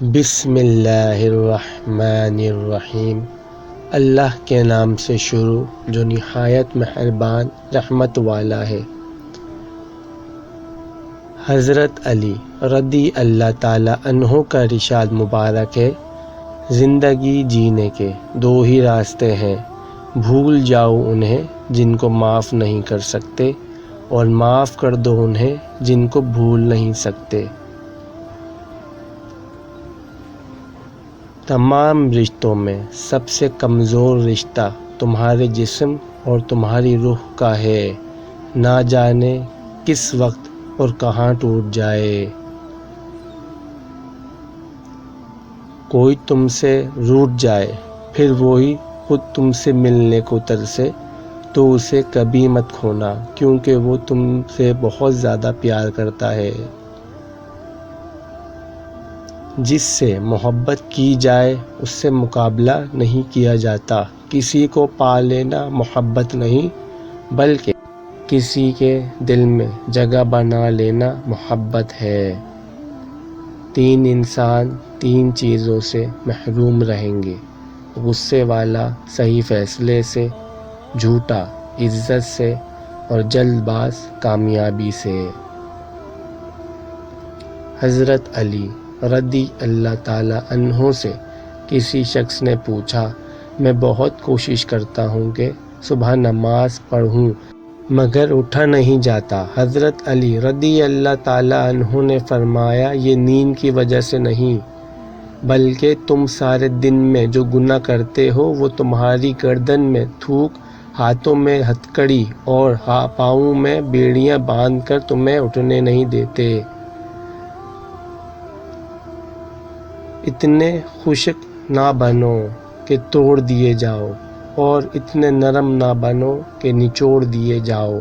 بسم اللہ الرحمن الرحیم۔ اللہ کے نام سے شروع جو نہایت مہربان رحمت والا ہے۔ حضرت علی رضی اللہ تعالی عنہ کا ارشاد مبارک ہے، زندگی جینے کے دو ہی راستے ہیں، بھول جاؤ انہیں جن کو معاف نہیں کر سکتے، اور معاف کر دو انہیں جن کو بھول نہیں سکتے۔ تمام رشتوں میں سب سے کمزور رشتہ تمہارے جسم اور تمہاری روح کا ہے، نہ جانے کس وقت اور کہاں ٹوٹ جائے۔ کوئی تم سے روٹھ جائے پھر وہی خود تم سے ملنے کو ترسے تو اسے کبھی مت کھونا، کیونکہ وہ تم سے بہت زیادہ پیار کرتا ہے۔ جس سے محبت کی جائے اس سے مقابلہ نہیں کیا جاتا۔ کسی کو پا لینا محبت نہیں، بلکہ کسی کے دل میں جگہ بنا لینا محبت ہے۔ تین انسان تین چیزوں سے محروم رہیں گے: غصے والا صحیح فیصلے سے، جھوٹا عزت سے، اور جلد باز کامیابی سے۔ حضرت علی رضی اللہ تعالی عنہ سے کسی شخص نے پوچھا، میں بہت کوشش کرتا ہوں کہ صبح نماز پڑھوں مگر اٹھا نہیں جاتا۔ حضرت علی رضی اللہ تعالی عنہ نے فرمایا، یہ نیند کی وجہ سے نہیں، بلکہ تم سارے دن میں جو گناہ کرتے ہو وہ تمہاری گردن میں تھوک، ہاتھوں میں ہتھکڑی اور پاؤں میں بیڑیاں باندھ کر تمہیں اٹھنے نہیں دیتے۔ اتنے خشک نہ بنو کہ توڑ دیے جاؤ، اور اتنے نرم نہ بنو کہ نچوڑ دیے جاؤ۔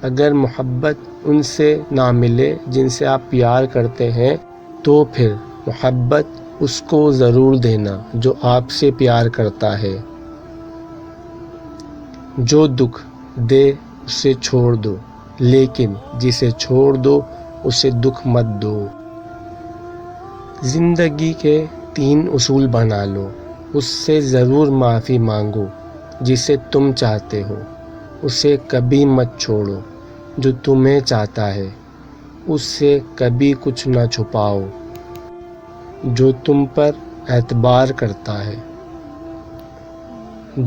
اگر محبت ان سے نہ ملے جن سے آپ پیار کرتے ہیں تو پھر محبت اس کو ضرور دینا جو آپ سے پیار کرتا ہے۔ جو دکھ دے اسے چھوڑ دو، لیکن جسے چھوڑ دو اسے دکھ مت دو۔ زندگی کے تین اصول بنا لو، اس سے ضرور معافی مانگو جسے تم چاہتے ہو، اسے کبھی مت چھوڑو جو تمہیں چاہتا ہے، اس سے کبھی کچھ نہ چھپاؤ جو تم پر اعتبار کرتا ہے۔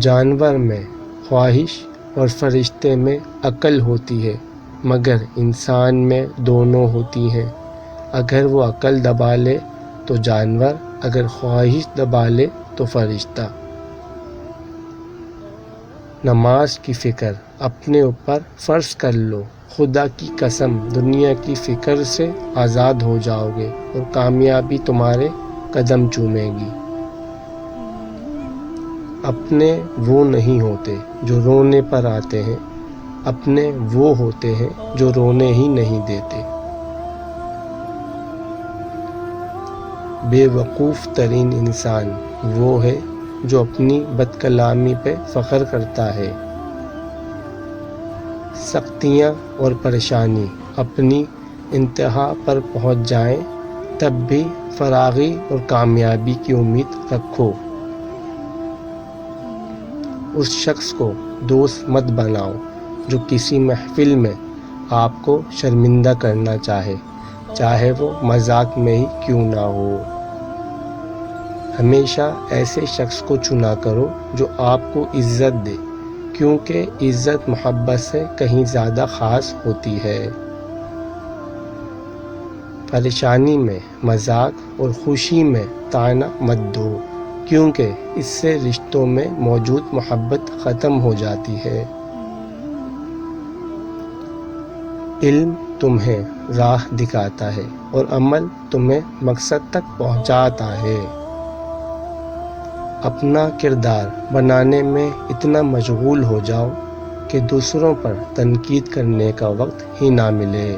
جانور میں خواہش اور فرشتے میں عقل ہوتی ہے، مگر انسان میں دونوں ہوتی ہیں۔ اگر وہ عقل دبا لے تو جانور، اگر خواہش دبا لے تو فرشتہ۔ نماز کی فکر اپنے اوپر فرض کر لو، خدا کی قسم دنیا کی فکر سے آزاد ہو جاؤ گے اور کامیابی تمہارے قدم چومے گی۔ اپنے وہ نہیں ہوتے جو رونے پر آتے ہیں، اپنے وہ ہوتے ہیں جو رونے ہی نہیں دیتے۔ بے وقوف ترین انسان وہ ہے جو اپنی بد کلامی پہ فخر کرتا ہے۔ سختیاں اور پریشانی اپنی انتہا پر پہنچ جائیں تب بھی فراغی اور کامیابی کی امید رکھو۔ اس شخص کو دوست مت بناؤ جو کسی محفل میں آپ کو شرمندہ کرنا چاہے وہ مذاق میں ہی کیوں نہ ہو۔ ہمیشہ ایسے شخص کو چنا کرو جو آپ کو عزت دے، کیونکہ عزت محبت سے کہیں زیادہ خاص ہوتی ہے۔ پریشانی میں مذاق اور خوشی میں طعنہ مت دو، کیونکہ اس سے رشتوں میں موجود محبت ختم ہو جاتی ہے۔ علم تمہیں راہ دکھاتا ہے اور عمل تمہیں مقصد تک پہنچاتا ہے۔ اپنا کردار بنانے میں اتنا مشغول ہو جاؤ کہ دوسروں پر تنقید کرنے کا وقت ہی نہ ملے۔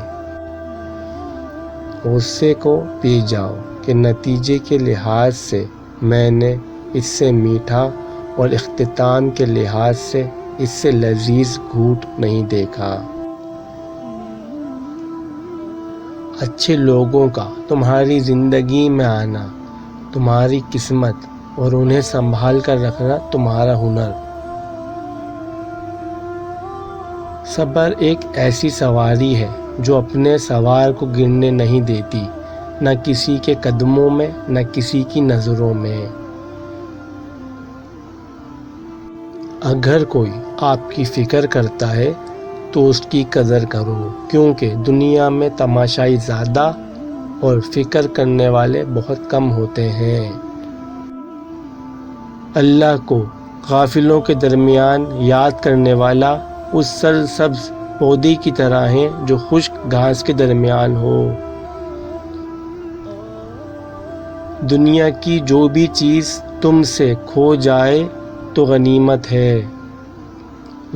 غصے کو پی جاؤ کہ نتیجے کے لحاظ سے میں نے اس سے میٹھا اور اختتام کے لحاظ سے اس سے لذیذ گھونٹ نہیں دیکھا۔ اچھے لوگوں کا تمہاری زندگی میں آنا تمہاری قسمت اور انہیں سنبھال کر رکھنا تمہارا ہنر۔ صبر ایک ایسی سواری ہے جو اپنے سوار کو گرنے نہیں دیتی، نہ کسی کے قدموں میں نہ کسی کی نظروں میں۔ اگر کوئی آپ کی فکر کرتا ہے تو اس کی قدر کرو، کیونکہ دنیا میں تماشائی زیادہ اور فکر کرنے والے بہت کم ہوتے ہیں۔ اللہ کو غافلوں کے درمیان یاد کرنے والا اس سرسبز پودے کی طرح ہے جو خشک گھاس کے درمیان ہو۔ دنیا کی جو بھی چیز تم سے کھو جائے تو غنیمت ہے۔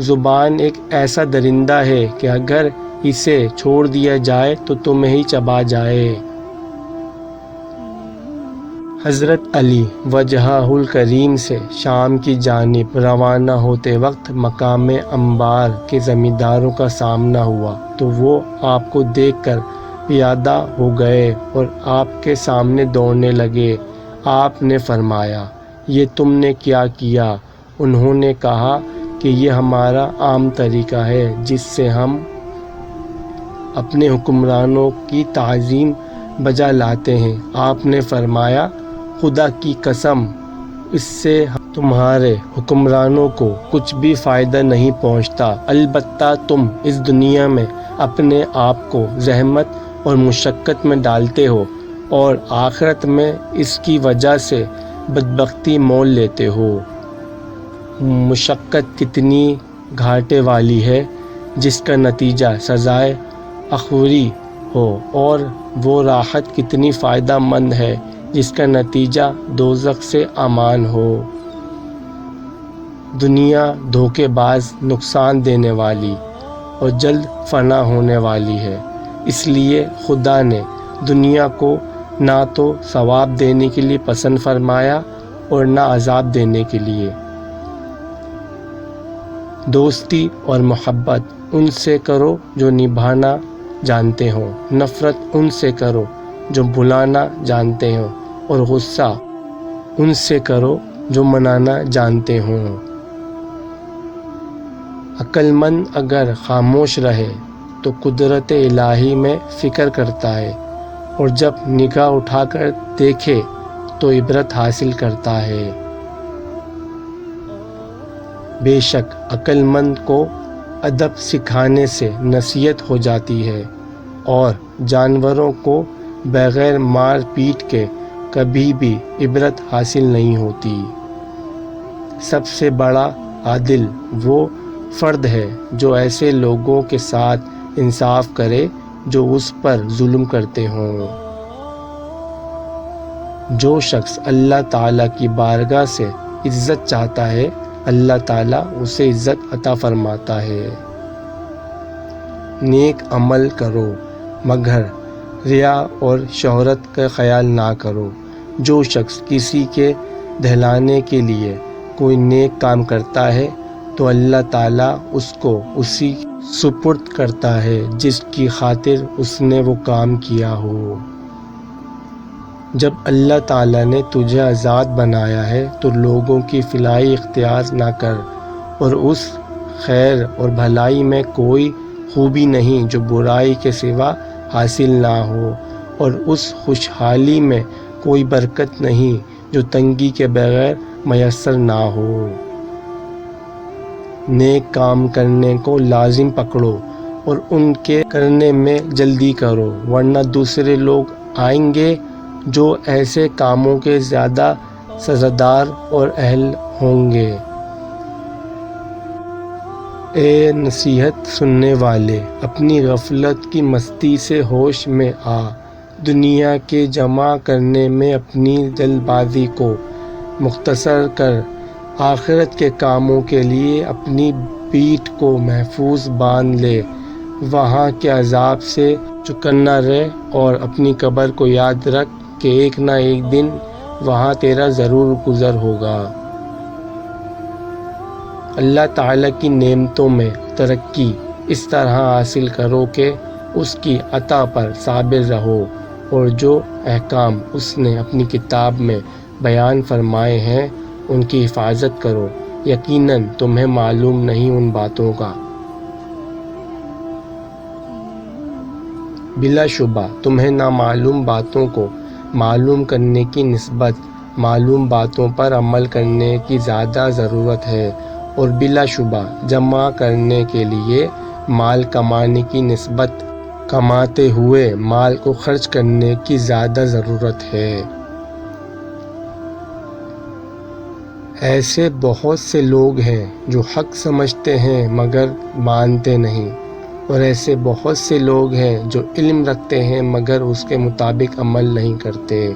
زبان ایک ایسا درندہ ہے کہ اگر اسے چھوڑ دیا جائے تو تمہیں ہی چبا جائے۔ حضرت علی وجہہ الکریم سے شام کی جانب روانہ ہوتے وقت مقام انبار کے زمینداروں کا سامنا ہوا تو وہ آپ کو دیکھ کر پیادہ ہو گئے اور آپ کے سامنے دوڑنے لگے۔ آپ نے فرمایا، یہ تم نے کیا کیا؟ انہوں نے کہا کہ یہ ہمارا عام طریقہ ہے جس سے ہم اپنے حکمرانوں کی تعظیم بجا لاتے ہیں۔ آپ نے فرمایا، خدا کی قسم، اس سے تمہارے حکمرانوں کو کچھ بھی فائدہ نہیں پہنچتا، البتہ تم اس دنیا میں اپنے آپ کو زحمت اور مشقت میں ڈالتے ہو اور آخرت میں اس کی وجہ سے بدبختی مول لیتے ہو۔ مشقت کتنی گھاٹے والی ہے جس کا نتیجہ سزائے اخروی ہو، اور وہ راحت کتنی فائدہ مند ہے جس کا نتیجہ دوزخ سے امان ہو۔ دنیا دھوکے باز، نقصان دینے والی اور جلد فنا ہونے والی ہے، اس لیے خدا نے دنیا کو نہ تو ثواب دینے کے لیے پسند فرمایا اور نہ عذاب دینے کے لیے۔ دوستی اور محبت ان سے کرو جو نبھانا جانتے ہوں، نفرت ان سے کرو جو بھلانا جانتے ہوں، اور غصہ ان سے کرو جو منانا جانتے ہوں۔ عقل مند اگر خاموش رہے تو قدرت الہی میں فکر کرتا ہے، اور جب نگاہ اٹھا کر دیکھے تو عبرت حاصل کرتا ہے۔ بے شک عقل مند کو ادب سکھانے سے نصیحت ہو جاتی ہے، اور جانوروں کو بغیر مار پیٹ کے کبھی بھی عبرت حاصل نہیں ہوتی۔ سب سے بڑا عادل وہ فرد ہے جو ایسے لوگوں کے ساتھ انصاف کرے جو اس پر ظلم کرتے ہوں۔ جو شخص اللہ تعالیٰ کی بارگاہ سے عزت چاہتا ہے، اللہ تعالیٰ اسے عزت عطا فرماتا ہے۔ نیک عمل کرو مگر ریا اور شہرت کا خیال نہ کرو۔ جو شخص کسی کے دہلانے کے لیے کوئی نیک کام کرتا ہے تو اللہ تعالیٰ اس کو اسی سپرد کرتا ہے جس کی خاطر اس نے وہ کام کیا ہو۔ جب اللہ تعالیٰ نے تجھے آزاد بنایا ہے تو لوگوں کی فلاحی اختیار نہ کر، اور اس خیر اور بھلائی میں کوئی خوبی نہیں جو برائی کے سوا حاصل نہ ہو، اور اس خوشحالی میں کوئی برکت نہیں جو تنگی کے بغیر میسر نہ ہو۔ نیک کام کرنے کو لازم پکڑو اور ان کے کرنے میں جلدی کرو، ورنہ دوسرے لوگ آئیں گے جو ایسے کاموں کے زیادہ سزادار اور اہل ہوں گے۔ اے نصیحت سننے والے، اپنی غفلت کی مستی سے ہوش میں آ، دنیا کے جمع کرنے میں اپنی جلد بازی کو مختصر کر، آخرت کے کاموں کے لیے اپنی پیٹھ کو محفوظ باندھ لے، وہاں کے عذاب سے چوکنا رہ، اور اپنی قبر کو یاد رکھ کہ ایک نہ ایک دن وہاں تیرا ضرور گزر ہوگا۔ اللہ تعالیٰ کی نعمتوں میں ترقی اس طرح حاصل کرو کہ اس کی عطا پر صابر رہو، اور جو احکام اس نے اپنی کتاب میں بیان فرمائے ہیں ان کی حفاظت کرو، یقیناً تمہیں معلوم نہیں ان باتوں کا۔ بلا شبہ تمہیں نامعلوم باتوں کو معلوم کرنے کی نسبت معلوم باتوں پر عمل کرنے کی زیادہ ضرورت ہے، اور بلا شبہ جمع کرنے کے لیے مال کمانے کی نسبت کماتے ہوئے مال کو خرچ کرنے کی زیادہ ضرورت ہے۔ ایسے بہت سے لوگ ہیں جو حق سمجھتے ہیں مگر مانتے نہیں، اور ایسے بہت سے لوگ ہیں جو علم رکھتے ہیں مگر اس کے مطابق عمل نہیں کرتے۔